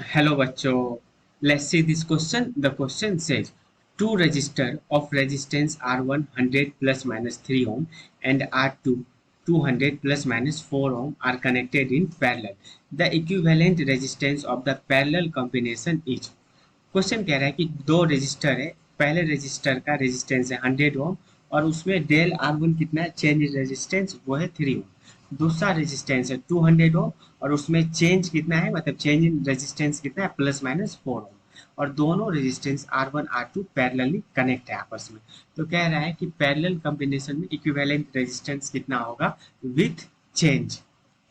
Hello बच्चों, let's see this question. The question says two resistor of resistance R1 100 plus minus 3 ohm and R2 200 plus minus 4 ohm are connected in parallel. The equivalent resistance of the parallel combination is. Question कह रहा है कि दो resistor है, पहले resistor का resistance है 100 ओम और उसमें डेल आर वन कितना है, चेंज इन रेजिस्टेंस वो है 3 ओम। दूसरा रेजिस्टेंस है 200 ओम और उसमें चेंज कितना है, मतलब चेंज इन रेजिस्टेंस कितना है, प्लस माइनस 4 ओम। और दोनों resistance R1 R2 parallelly connect है आपस में। तो कह रहा है कि पैरेलल कॉम्बिनेशन में इक्विवेलेंट रेजिस्टेंस कितना होगा विथ चेंज।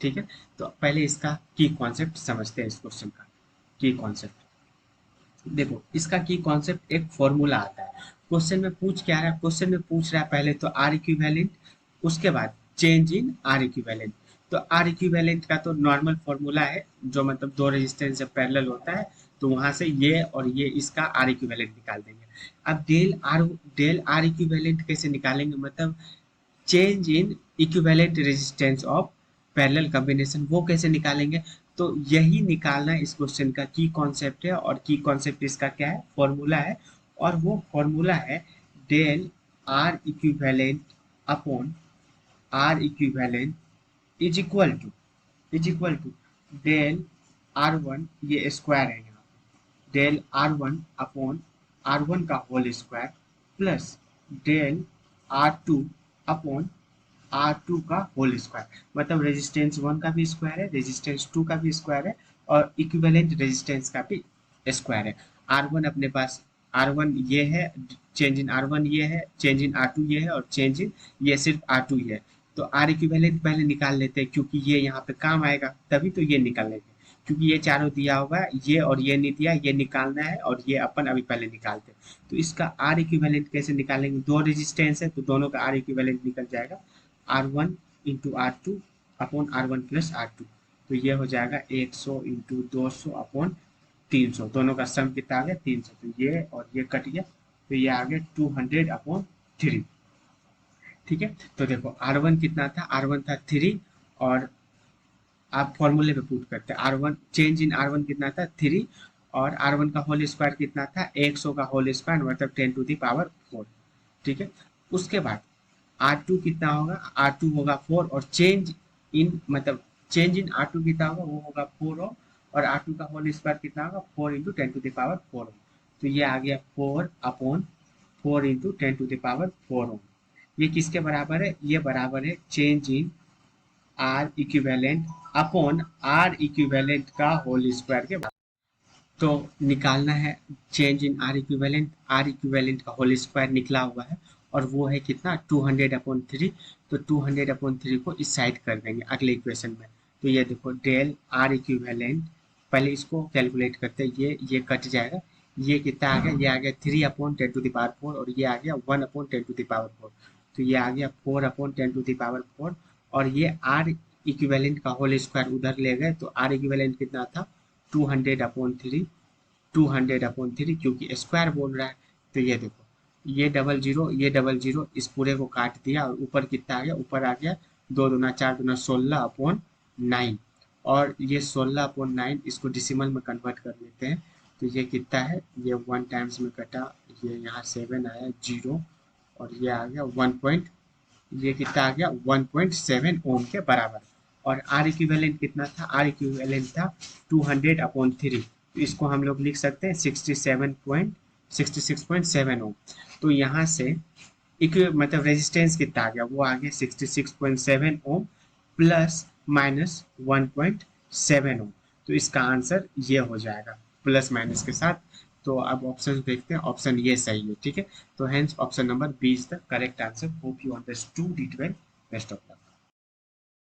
ठीक है, तो पहले इसका की कॉन्सेप्ट समझते हैं। इस क्वेश्चन का की कॉन्सेप्ट देखो, इसका की कॉन्सेप्ट एक फॉर्मूला आता है। क्वेश्चन में पूछ क्या रहा है, क्वेश्चन में पूछ रहा है पहले तो आर इक्विवेलेंट, उसके बाद चेंज इन आर इक्विवेलेंट। तो आर इक्विवेलेंट का तो नॉर्मल फॉर्मूला है, जो मतलब दो रेजिस्टेंस जब पैरेलल होता है तो वहां से ये और ये इसका आर इक्विवेलेंट निकाल देंगे। अब डेल आर इक्विवेलेंट कैसे निकालेंगे, मतलब change in equivalent resistance of parallel combination, वो कैसे निकालेंगे। तो यही निकालना इस क्वेश्चन का की कॉन्सेप्ट है, और की कॉन्सेप्ट इसका क्या है, फॉर्मूला है। और वो फॉर्मूला है del R equivalent upon R equivalent is equal to del R one, ये स्क्वायर है यहाँ, del R one upon R one का whole square plus del R two upon R two का होल स्क्वायर। मतलब resistance one का भी square है, resistance to का भी स्क्वायर है, और इक्विवेलेंट रेजिस्टेंस का भी स्क्वायर है। आर वन अपने पास, आर वन ये है, चेंज इन आर वन ये है, चेंज इन आर टू ये है, और चेंज इन ये सिर्फ आर टू ही है। तो आर इक्विवेलेंट पहले निकाल लेते हैं, क्योंकि ये यहाँ पे काम आएगा, तभी तो ये निकाल लेंगे। क्योंकि ये चारों दिया होगा, ये और ये नहीं दिया, ये निकालना है, और ये अपन अभी पहले निकालते हैं। तो इसका आर इक्विवेलेंट कैसे निकालेंगे, दो रेजिस्टेंस है तो दोनों का आर इक्विवेलेंट निकल जाएगा, R one into R two upon R one plus R two. तो ये हो जाएगा 100 इंटू 200 अपॉन 300, दोनों का सम कितना आ गया 300। तो ये और ये कट गया, तो ये आ गया 200 अपॉन 3। ठीक है, तो देखो आर वन कितना था, आर वन था 3, और आप फॉर्मूले पे पुट करते हैं, R one change in R one कितना था 3, और आर वन का होल स्क्वायर कितना था 100 का होल स्क्वायर, मतलब 10⁴। ठीक है, उसके बाद आर टू कितना होगा, आर टू होगा 4, और चेंज इन मतलब चेंज इन आर टू कितना होगा, वो होगा 4 ओम, और आर टू का होल स्क्वायर कितना होगा 4 इंटू 10⁴ ओम। तो ये आ गया 4 अपॉन 4 इंटू 10⁴ ओम। ये किसके बराबर है, ये बराबर है change in R equivalent upon R equivalent का होल स्क्वायर के बराबर। तो निकालना है चेंज इन आर इक्विवेलेंट का होल स्क्वायर निकला हुआ है, और वो है कितना 200/3। तो 200/3 को इस साइड कर देंगे अगले इक्वेशन में। तो ये देखो डेल आर इक्विवेलेंट, पहले इसको कैलकुलेट करते हैं, ये कट जाएगा, ये कितना आ गया, ये आ गया 3/10⁴, और ये आ गया 1/10⁴। तो ये आ गया 4/10⁴, और ये आर इक्विवेलेंट का होल स्क्वायर उधर ले गए, तो आर इक्विवेलेंट कितना था 200/3, 200/3, क्योंकि स्क्वायर बोल रहा है। तो ये देखो, ये डबल जीरो, ये डबल जीरो, इस पूरे को काट दिया, और ऊपर कितना आ गया, ऊपर आ गया 2 दूना 4 दूना 16/9, और ये 16/9 इसको डिसिमल में कन्वर्ट कर लेते हैं। तो ये कितना है, ये 1 टाइम्स में कटा, ये यहाँ 7 आया 0, और ये आ गया 1 पॉइंट, ये कितना आ गया 1.7 ओम के बराबर। और आर इक्विवेलेंट कितना था, आर इक्विवेलेंट था 200/3। तो इसको हम लोग लिख सकते हैं 66.7 ओम। तो यहाँ से मतलब रेजिस्टेंस कितना आ गया, वो आ गया 66.7 ओम प्लस माइनस 1.7 ओम। तो इसका आंसर ये हो जाएगा प्लस माइनस के साथ। तो अब ऑप्शन देखते हैं, ऑप्शन ये सही है। ठीक है, तो hence option number B is the correct answer. Hope you understood it well. Best of luck.